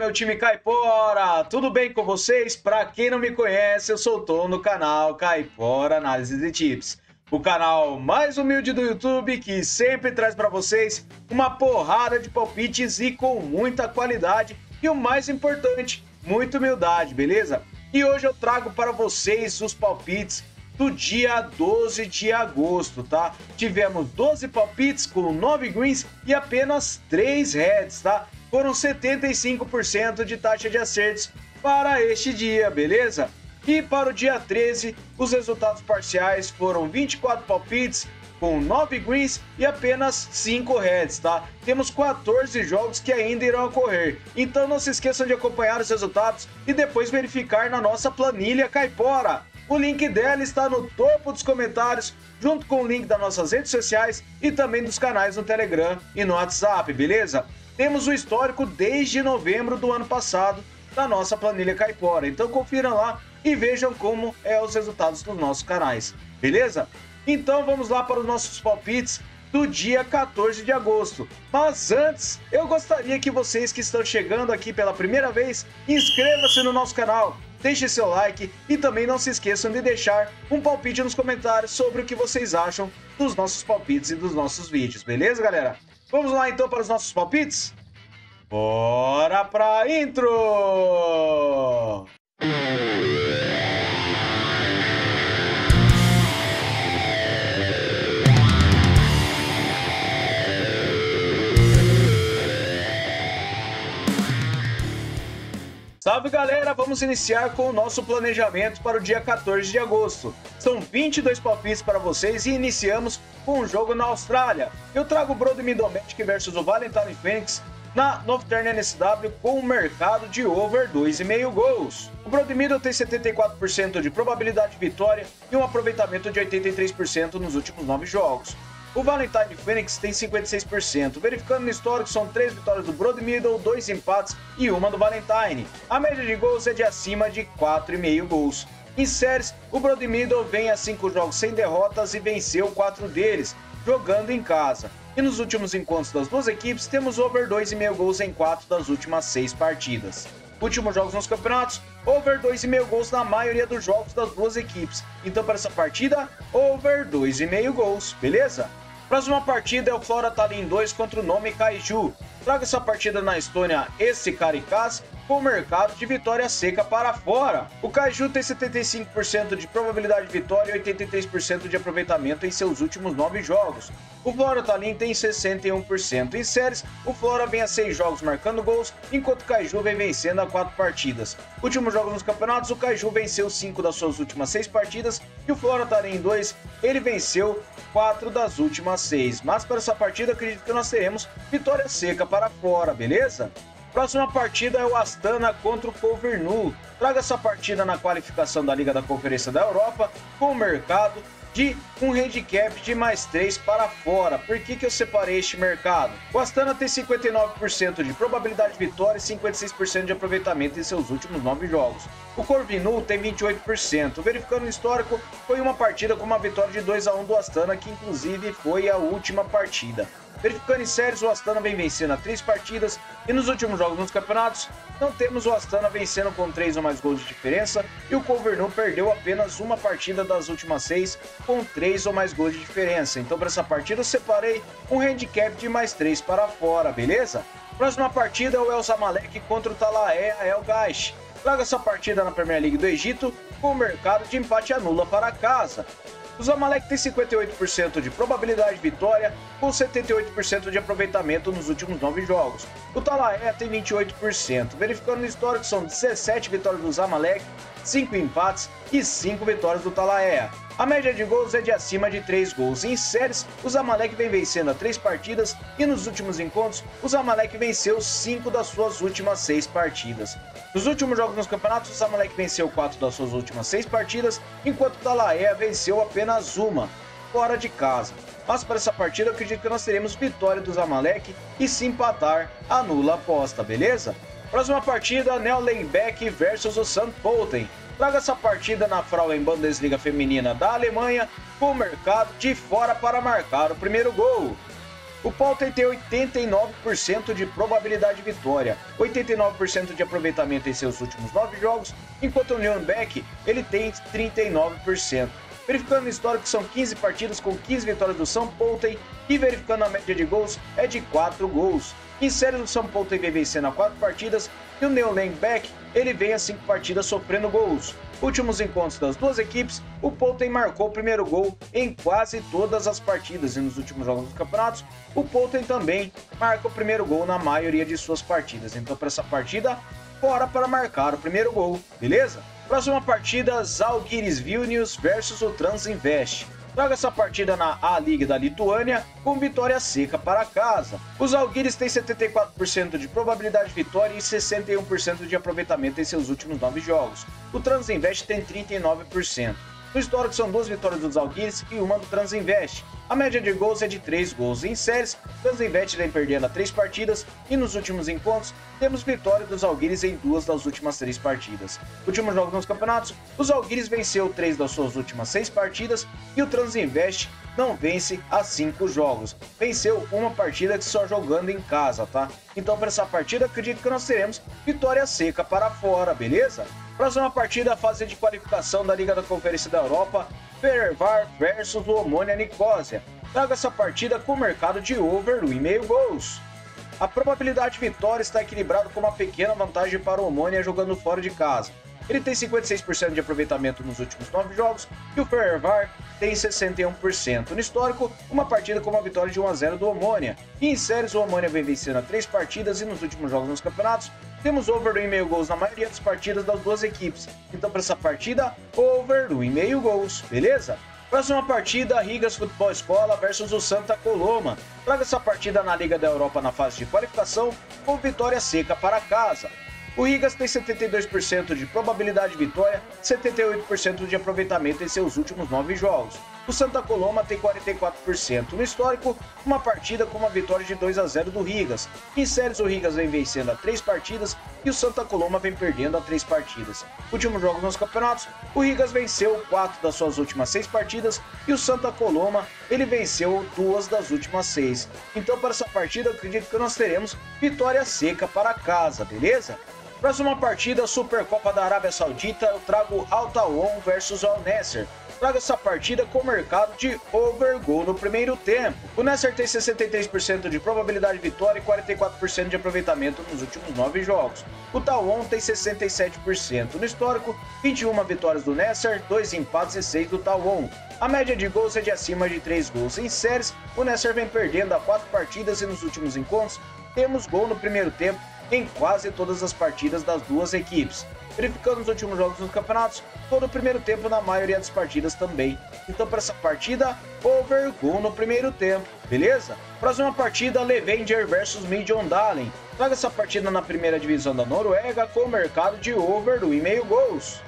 meu time Caipora! Tudo bem com vocês? Para quem não me conhece, eu sou o Tom no canal Caipora Análise de Tips, o canal mais humilde do YouTube que sempre traz para vocês uma porrada de palpites e com muita qualidade e o mais importante, muita humildade, beleza? E hoje eu trago para vocês os palpites do dia 12 de agosto, tá? Tivemos 12 palpites com 9 greens e apenas 3 reds, tá? Foram 75% de taxa de acertos para este dia, beleza? E para o dia 13, os resultados parciais foram 24 palpites com 9 greens e apenas 5 reds, tá? Temos 14 jogos que ainda irão ocorrer, então não se esqueçam de acompanhar os resultados e depois verificar na nossa planilha Caipora. O link dela está no topo dos comentários, junto com o link das nossas redes sociais e também dos canais no Telegram e no WhatsApp, beleza? Temos o histórico desde novembro do ano passado da nossa planilha Caipora, então confiram lá e vejam como os resultados dos nossos canais, beleza? Então vamos lá para os nossos palpites do dia 14 de agosto. Mas antes, eu gostaria que vocês que estão chegando aqui pela primeira vez, inscreva-se no nosso canal, deixe seu like e também não se esqueçam de deixar um palpite nos comentários sobre o que vocês acham dos nossos palpites e dos nossos vídeos, beleza, galera? Vamos lá então para os nossos palpites? Bora pra intro! Salve galera, vamos iniciar com o nosso planejamento para o dia 14 de agosto. São 22 palpites para vocês e iniciamos com um jogo na Austrália. Eu trago o Brodie Domestic versus o Valentine Phoenix na Northern NSW com um mercado de over 2,5 gols. O Brodie tem 74% de probabilidade de vitória e um aproveitamento de 83% nos últimos 9 jogos. O Valentine Phoenix tem 56%. Verificando no histórico, são 3 vitórias do Brodie, 2 empates e uma do Valentine. A média de gols é de acima de 4,5 gols. Em séries, o Brodie vem a 5 jogos sem derrotas e venceu 4 deles, jogando em casa. E nos últimos encontros das duas equipes, temos over 2,5 gols em 4 das últimas 6 partidas. Últimos jogos nos campeonatos, over 2,5 gols na maioria dos jogos das duas equipes. Então para essa partida, over 2,5 gols, beleza? Próxima partida é o Flora Tallinn 2 contra o Nome Kaiju. Traga essa partida na Estônia esse Karikas com mercado de vitória seca para fora. O Kaiju tem 75% de probabilidade de vitória e 83% de aproveitamento em seus últimos 9 jogos. O Flora Tallinn tem 61%. Em séries, o Flora vem a 6 jogos marcando gols, enquanto o Kaiju vem vencendo a 4 partidas. Últimos jogos nos campeonatos, o Kaiju venceu 5 das suas últimas 6 partidas e o Flora Tallinn 2, ele venceu 4 das últimas 6. Mas para essa partida, acredito que nós teremos vitória seca para fora, beleza? Próxima partida é o Astana contra o Covernu. Traga essa partida na qualificação da Liga da Conferência da Europa com o mercado de um handicap de mais 3 para fora. Por que eu separei este mercado? O Astana tem 59% de probabilidade de vitória e 56% de aproveitamento em seus últimos 9 jogos. O Corvinu tem 28%. Verificando o histórico, foi uma partida com uma vitória de 2-1 do Astana, que inclusive foi a última partida. Verificando em séries, o Astana vem vencendo a 3 partidas e nos últimos jogos nos campeonatos, não temos o Astana vencendo com 3 ou mais gols de diferença e o Covernu perdeu apenas uma partida das últimas 6 com 3 ou mais gols de diferença. Então para essa partida eu separei um handicap de mais 3 para fora, beleza? Próxima partida é o El Zamalek contra o Talaea El Gaish. Traga essa partida na Premier League do Egito com o mercado de empate anula para casa. O Zamalek tem 58% de probabilidade de vitória, com 78% de aproveitamento nos últimos 9 jogos. O Talaea tem 28%. Verificando no histórico, são 17 vitórias do Zamalek, 5 empates e 5 vitórias do Talaea. A média de gols é de acima de 3 gols. Em séries, o Zamalek vem vencendo a 3 partidas e nos últimos encontros, o Zamalek venceu 5 das suas últimas 6 partidas. Nos últimos jogos nos campeonatos, o Zamalek venceu 4 das suas últimas 6 partidas, enquanto o Talaea venceu apenas uma, fora de casa. Mas para essa partida, eu acredito que nós teremos vitória do Zamalek e se empatar, anula a aposta, beleza? Próxima partida, Neulenbeck versus o St. Pölten. Traga essa partida na Frauen Bundesliga feminina da Alemanha com o mercado de fora para marcar o primeiro gol. O Polten tem 89% de probabilidade de vitória, 89% de aproveitamento em seus últimos 9 jogos, enquanto o Nürnberg ele tem 39%. Verificando o histórico, são 15 partidas com 15 vitórias do São Polten e verificando a média de gols é de 4 gols. Em séries, o São Polten vem vencendo a 4 partidas e o Nürnberg ele vem a 5 partidas sofrendo gols. Últimos encontros das duas equipes, o Polten marcou o primeiro gol em quase todas as partidas e nos últimos jogos dos campeonatos, o Polten também marca o primeiro gol na maioria de suas partidas. Então, para essa partida, bora para marcar o primeiro gol, beleza? Próxima partida, Žalgiris Vilnius versus o Transinvest. Traga essa partida na A-Liga da Lituânia com vitória seca para casa. Os Žalgiris têm 74% de probabilidade de vitória e 61% de aproveitamento em seus últimos 9 jogos. O Transinvest tem 39%. No histórico são 2 vitórias dos Žalgiris e uma do Transinvest. A média de gols é de 3 gols. Em séries, o Transinvest vem perdendo a 3 partidas e nos últimos encontros temos vitória dos Žalgiris em 2 das últimas 3 partidas. Últimos jogos nos campeonatos, os Žalgiris venceu 3 das suas últimas 6 partidas e o Transinvest não vence há 5 jogos. Venceu uma partida que só jogando em casa, tá? Então para essa partida acredito que nós teremos vitória seca para fora, beleza? Próxima partida, a fase de qualificação da Liga da Conferência da Europa, Ferencváros versus o Omonia Nicosia. Traga essa partida com o mercado de over 1,5 gols. A probabilidade de vitória está equilibrada com uma pequena vantagem para o Omonia jogando fora de casa. Ele tem 56% de aproveitamento nos últimos 9 jogos e o Ferencváros tem 61%. No histórico, uma partida com uma vitória de 1-0 do Omonia. E em séries, o Omonia vem vencendo a 3 partidas e nos últimos jogos nos campeonatos, temos over 1,5 gols na maioria das partidas das duas equipes. Então, para essa partida, over 1,5 gols, beleza? Próxima partida, Rigas Futebol Escola versus o Santa Coloma. Traga essa partida na Liga da Europa na fase de qualificação com vitória seca para casa. O Rigas tem 72% de probabilidade de vitória, 78% de aproveitamento em seus últimos 9 jogos. O Santa Coloma tem 44%. No histórico, uma partida com uma vitória de 2-0 do Rigas. Em séries, o Rigas vem vencendo a 3 partidas e o Santa Coloma vem perdendo a 3 partidas. Últimos jogos nos campeonatos, o Rigas venceu 4 das suas últimas 6 partidas e o Santa Coloma ele venceu 2 das últimas 6. Então, para essa partida, eu acredito que nós teremos vitória seca para casa, beleza? Próxima partida, Supercopa da Arábia Saudita, eu trago Al Tawon versus Al Nassr. Traga essa partida com o mercado de over goal no primeiro tempo. O Nassr tem 63% de probabilidade de vitória e 44% de aproveitamento nos últimos 9 jogos. O Tawon tem 67%. No histórico, 21 vitórias do Nassr, 2 empates e 6 do Tawon. A média de gols é de acima de 3 gols. Em séries, o Nassr vem perdendo a 4 partidas e nos últimos encontros, temos gol no primeiro tempo em quase todas as partidas das duas equipes. Verificando os últimos jogos nos campeonatos, todo o primeiro tempo na maioria das partidas também. Então, para essa partida, over goal no primeiro tempo, beleza? Próxima partida, Levanger versus Midtjylland. Traga essa partida na primeira divisão da Noruega com o mercado de over 1,5 gols.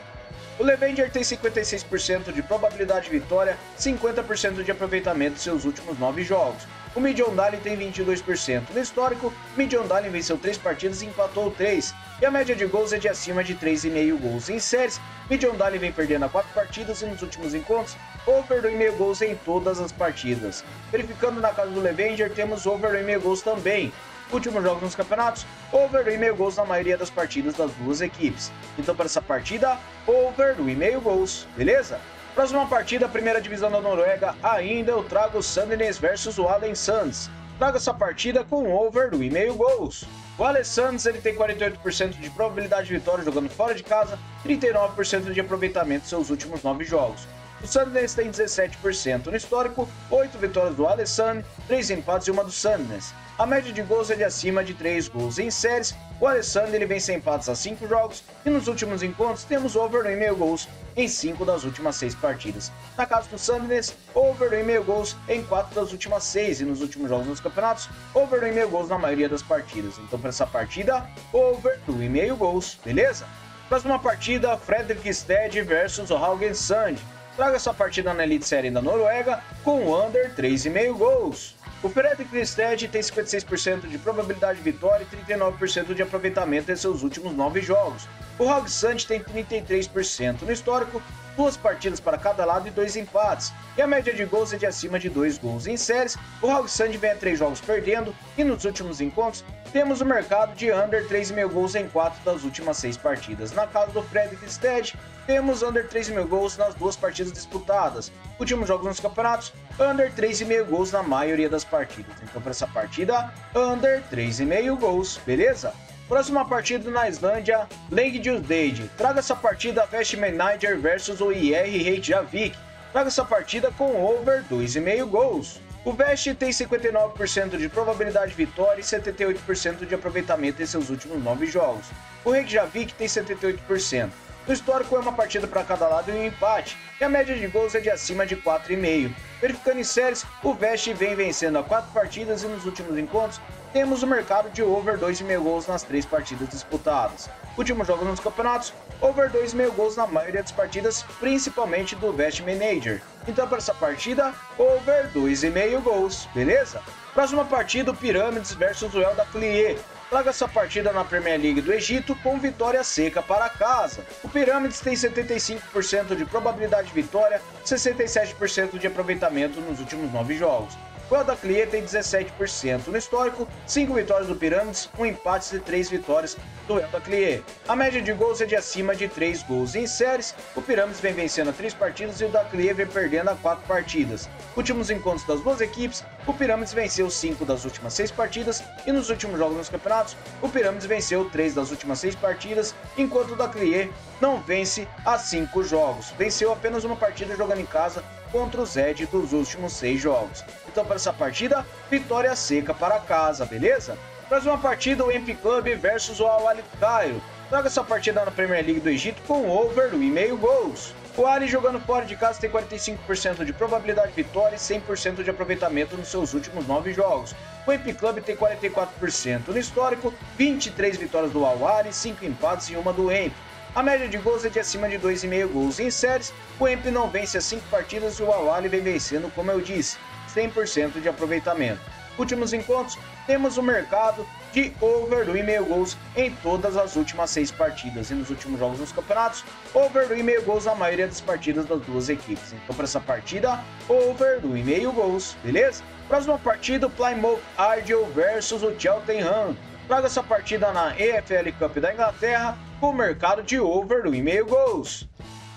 O Levanger tem 56% de probabilidade de vitória, 50% de aproveitamento em seus últimos 9 jogos. O Midtjylland tem 22%. No histórico, o Midtjylland venceu 3 partidas e empatou 3. E a média de gols é de acima de 3,5 gols. Em séries, o Midtjylland vem perdendo a 4 partidas e nos últimos encontros, over 1,5 gols em todas as partidas. Verificando na casa do Levanger, temos over 1,5 gols também. Últimos jogos nos campeonatos, over 1,5 gols na maioria das partidas das duas equipes. Então, para essa partida, over 1,5 gols, beleza? Próxima partida, primeira divisão da Noruega, ainda eu trago o Sandnes versus o Aalesund. Trago essa partida com over 1,5 gols. O Aalesund ele tem 48% de probabilidade de vitória jogando fora de casa, 39% de aproveitamento em seus últimos 9 jogos. O Sandnes tem 17%. No histórico, 8 vitórias do Aalesund, 3 empates e uma do Sandnes. A média de gols é de acima de 3 gols. Em séries, o Aalesund ele vem sem empates a 5 jogos e nos últimos encontros temos over 1,5 gols em 5 das últimas 6 partidas. Na casa do Sandnes, over 1,5 gols em 4 das últimas 6 e nos últimos jogos nos campeonatos, over 1,5 gols na maioria das partidas. Então, para essa partida, over 1,5 gols, beleza? Próxima partida, Fredrikstad versus o Haugesund. Traga essa partida na Elite Série da Noruega com under 3,5 gols. O Fredrikstad tem 56% de probabilidade de vitória e 39% de aproveitamento em seus últimos 9 jogos. O Haugesund tem 33%. No histórico, 2 partidas para cada lado e 2 empates. E a média de gols é de acima de 2 gols. Em séries, o Hog Sand vem a 3 jogos perdendo e nos últimos encontros temos o mercado de under 3,5 gols em 4 das últimas 6 partidas. Na casa do Fredrik Stead, temos under 3,5 gols nas 2 partidas disputadas. Últimos jogos nos campeonatos, under 3,5 gols na maioria das partidas. Então para essa partida, under 3,5 gols, beleza? Próxima partida na Islândia, Langdjusdeid. Traga essa partida Vest Manager versus o IR Reykjavik. Traga essa partida com over 2,5 gols. O Vest tem 59% de probabilidade de vitória e 78% de aproveitamento em seus últimos 9 jogos. O Reykjavik tem 78%. No histórico é uma partida para cada lado e um empate, e a média de gols é de acima de 4,5. Verificando em séries, o Vest vem vencendo a 4 partidas e nos últimos encontros temos o mercado de over 2,5 gols nas 3 partidas disputadas. Últimos jogos nos campeonatos, over 2,5 gols na maioria das partidas, principalmente do Vest Manager. Então para essa partida, over 2,5 gols, beleza? Próxima partida, o Pirâmides versus o El Dakhlieh. Traga essa partida na Premier League do Egito com vitória seca para casa. O Pirâmides tem 75% de probabilidade de vitória, 67% de aproveitamento nos últimos 9 jogos. O El Dakhlieh tem 17%. No histórico, 5 vitórias do Pirâmides, 1 empate e 3 vitórias do El Dakhlieh. A média de gols é de acima de 3 gols. Em séries, o Pirâmides vem vencendo a 3 partidas e o Dakhlieh vem perdendo a 4 partidas. Últimos encontros das duas equipes, o Pirâmides venceu 5 das últimas 6 partidas e nos últimos jogos nos campeonatos, o Pirâmides venceu 3 das últimas 6 partidas, enquanto o Dakhlieh não vence há 5 jogos. Venceu apenas uma partida jogando em casa contra o Zed dos últimos 6 jogos. Então para essa partida, vitória seca para casa, beleza? Próxima partida, o MP Club versus o Al Ahly Cairo. Traga essa partida na Premier League do Egito com over 1,5 gols. O Ahly jogando fora de casa tem 45% de probabilidade de vitória e 100% de aproveitamento nos seus últimos 9 jogos. O MP Club tem 44%. No histórico, 23 vitórias do Al Ahly, 5 empates e 1 do EMP. A média de gols é de acima de 2,5 gols. Em séries, o EMP não vence as 5 partidas e o Al Ahly vem vencendo, como eu disse, 100% de aproveitamento. Últimos encontros, temos o mercado de over 1,5 gols em todas as últimas 6 partidas. E nos últimos jogos nos campeonatos, over 1,5 gols na maioria das partidas das duas equipes. Então para essa partida, over 1,5 gols, beleza? Próxima partida, o Plymouth Argyle versus o Cheltenham. Traga essa partida na EFL Cup da Inglaterra com o mercado de over 1,5 gols.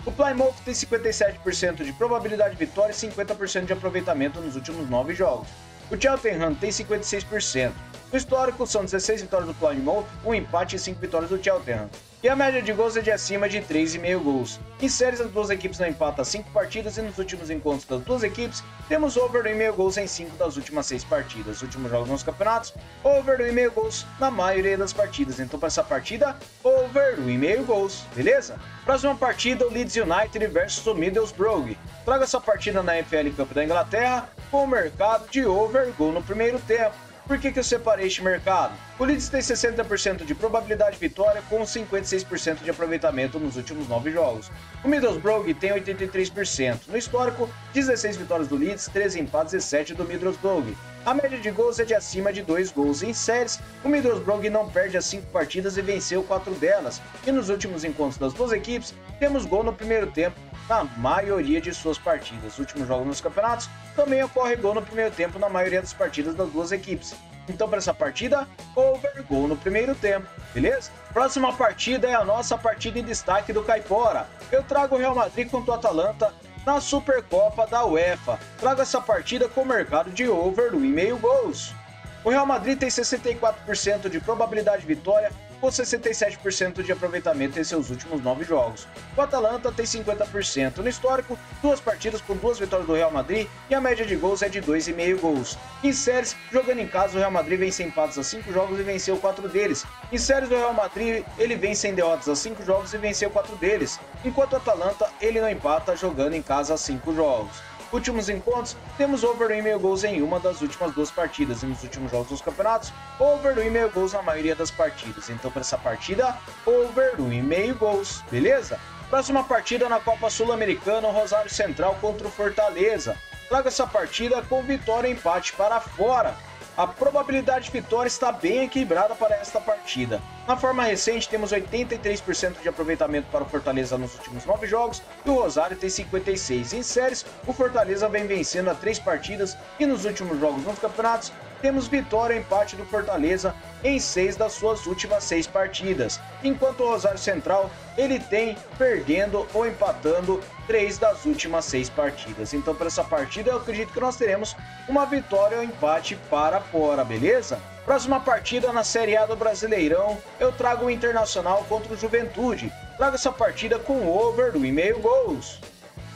O Plymouth tem 57% de probabilidade de vitória e 50% de aproveitamento nos últimos 9 jogos. O Cheltenham tem 56%. No histórico, são 16 vitórias do Plymouth, 1 empate e 5 vitórias do Cheltenham. E a média de gols é de acima de 3,5 gols. Em séries, as duas equipes não empatam 5 partidas e nos últimos encontros das duas equipes, temos over 1,5 gols em 5 das últimas 6 partidas. Últimos jogos nos campeonatos, over 1,5 gols na maioria das partidas. Então, para essa partida, over 1,5 gols, beleza? Próxima partida, o Leeds United versus o Middlesbrough. Traga essa partida na EFL Cup da Inglaterra com o mercado de over gol no primeiro tempo. Por que eu separei este mercado? O Leeds tem 60% de probabilidade de vitória com 56% de aproveitamento nos últimos 9 jogos. O Middlesbrough tem 83%. No histórico, 16 vitórias do Leeds, 13 empates e 7 do Middlesbrough. A média de gols é de acima de 2 gols. Em séries, o Middlesbrough não perde as 5 partidas e venceu 4 delas. E nos últimos encontros das duas equipes, temos gol no primeiro tempo na maioria de suas partidas. Últimos jogos nos campeonatos, também ocorre gol no primeiro tempo na maioria das partidas das duas equipes. Então para essa partida, over gol no primeiro tempo, beleza? Próxima partida é a nossa partida em destaque do Caipora. Eu trago o Real Madrid contra o Atalanta na Supercopa da UEFA. Trago essa partida com o mercado de over 1,5 gols. O Real Madrid tem 64% de probabilidade de vitória com 67% de aproveitamento em seus últimos 9 jogos. O Atalanta tem 50%. No histórico, 2 partidas com 2 vitórias do Real Madrid e a média de gols é de 2,5 gols. Em séries, jogando em casa, o Real Madrid vem sem empates a 5 jogos e venceu 4 deles. Em séries do Real Madrid, ele vem sem derrotas a 5 jogos e venceu 4 deles. Enquanto o Atalanta, ele não empata jogando em casa a 5 jogos. Últimos encontros, temos over 1,5 gols em uma das últimas 2 partidas e nos últimos jogos dos campeonatos, over 1,5 gols na maioria das partidas. Então para essa partida, over 1,5 gols, beleza? Próxima partida na Copa Sul-Americana, o Rosário Central contra o Fortaleza. Traga essa partida com vitória e empate para fora. A probabilidade de vitória está bem equilibrada para esta partida. Na forma recente, temos 83% de aproveitamento para o Fortaleza nos últimos 9 jogos e o Rosário tem 56%. Em séries, o Fortaleza vem vencendo há 3 partidas e nos últimos jogos nos campeonatos, temos vitória e empate do Fortaleza em 6 das suas últimas 6 partidas, enquanto o Rosário Central ele tem perdendo ou empatando 3 das últimas 6 partidas. Então, para essa partida, eu acredito que nós teremos uma vitória ou empate para fora, beleza? Próxima partida na Série A do Brasileirão, eu trago o Internacional contra o Juventude. Trago essa partida com over do 1,5 gols.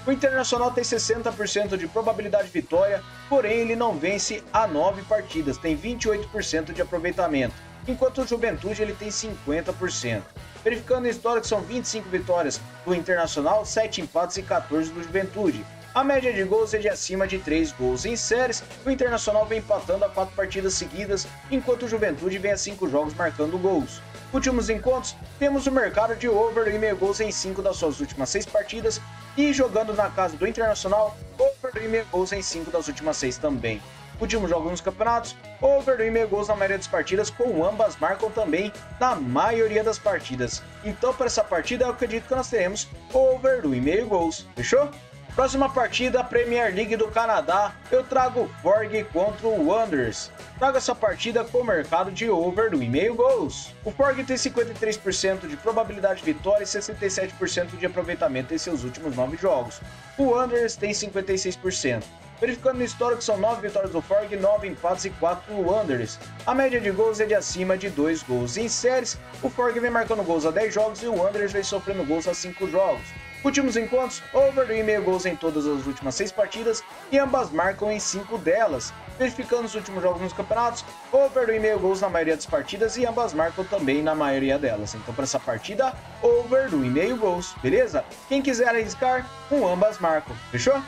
O Internacional tem 60% de probabilidade de vitória, porém ele não vence há 9 partidas, tem 28% de aproveitamento, enquanto o Juventude ele tem 50%. Verificando a história, que são 25 vitórias do Internacional, 7 empates e 14 do Juventude. A média de gols é de acima de 3 gols. Em séries, o Internacional vem empatando a 4 partidas seguidas, enquanto o Juventude vem a 5 jogos marcando gols. Últimos encontros, temos o mercado de over e 1,5 gols em 5 das suas últimas 6 partidas e jogando na casa do Internacional, over e 1,5 gols em 5 das últimas 6 também. Últimos jogos nos campeonatos, over e 1,5 gols na maioria das partidas, com ambas marcam também na maioria das partidas. Então, para essa partida, eu acredito que nós teremos over e 1,5 gols. Fechou? Próxima partida, Premier League do Canadá, eu trago o Forge contra o Wanderers. Trago essa partida com o mercado de over do 1,5 gols. O Forge tem 53% de probabilidade de vitória e 67% de aproveitamento em seus últimos 9 jogos. O Wanderers tem 56%. Verificando no histórico, são 9 vitórias do Forge, 9 empates e 4 do Wanderers. A média de gols é de acima de 2 gols. Em séries, o Forge vem marcando gols a 10 jogos e o Wanderers vem sofrendo gols a 5 jogos. Últimos encontros, over e 1,5 gols em todas as últimas 6 partidas e ambas marcam em 5 delas. Verificando os últimos jogos nos campeonatos, over e 1,5 gols na maioria das partidas e ambas marcam também na maioria delas. Então, para essa partida, over e 1,5 gols, beleza? Quem quiser arriscar, com ambas marcam, fechou?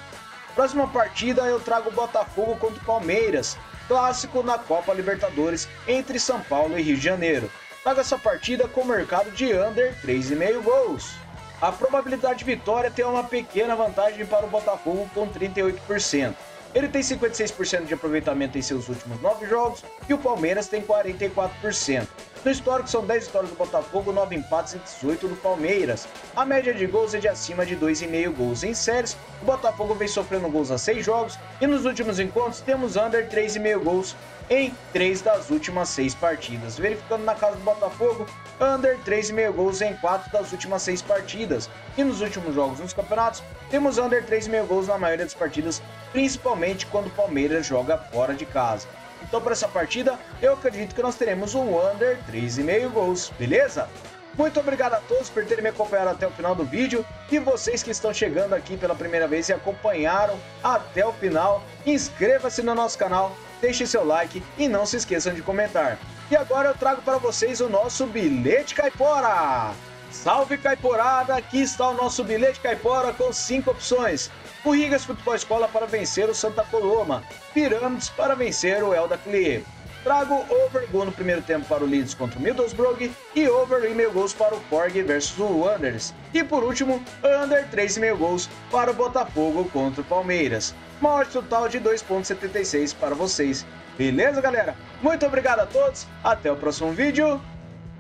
Próxima partida, eu trago o Botafogo contra o Palmeiras, clássico na Copa Libertadores entre São Paulo e Rio de Janeiro. Trago essa partida com o mercado de under 3,5 gols. A probabilidade de vitória tem uma pequena vantagem para o Botafogo com 38%. Ele tem 56% de aproveitamento em seus últimos 9 jogos e o Palmeiras tem 44%. No histórico são 10 vitórias do Botafogo, 9 empates e 18 do Palmeiras. A média de gols é de acima de 2,5 gols. Em séries, o Botafogo vem sofrendo gols a 6 jogos e nos últimos encontros temos under 3,5 gols em 3 das últimas 6 partidas. Verificando na casa do Botafogo, under 3,5 gols em 4 das últimas 6 partidas. E nos últimos jogos nos campeonatos, temos under 3,5 gols na maioria das partidas, principalmente quando o Palmeiras joga fora de casa. Então, para essa partida, eu acredito que nós teremos um under 3,5 gols, beleza? Muito obrigado a todos por terem me acompanhado até o final do vídeo e vocês que estão chegando aqui pela primeira vez e acompanharam até o final, inscreva-se no nosso canal, deixe seu like e não se esqueçam de comentar. E agora eu trago para vocês o nosso Bilhete Caipora! Salve Caiporada, aqui está o nosso Bilhete Caipora com 5 opções. O Rigas Futebol Escola para vencer o Santa Coloma, Pirâmides para vencer o Elda Clie. Trago over gol no primeiro tempo para o Leeds contra o Middlesbrough e over e 1,5 gols para o Forge versus o Wanderers. E por último, under 3,5 gols para o Botafogo contra o Palmeiras. Uma odd total de 2,76 para vocês. Beleza, galera? Muito obrigado a todos, até o próximo vídeo.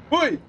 Fui!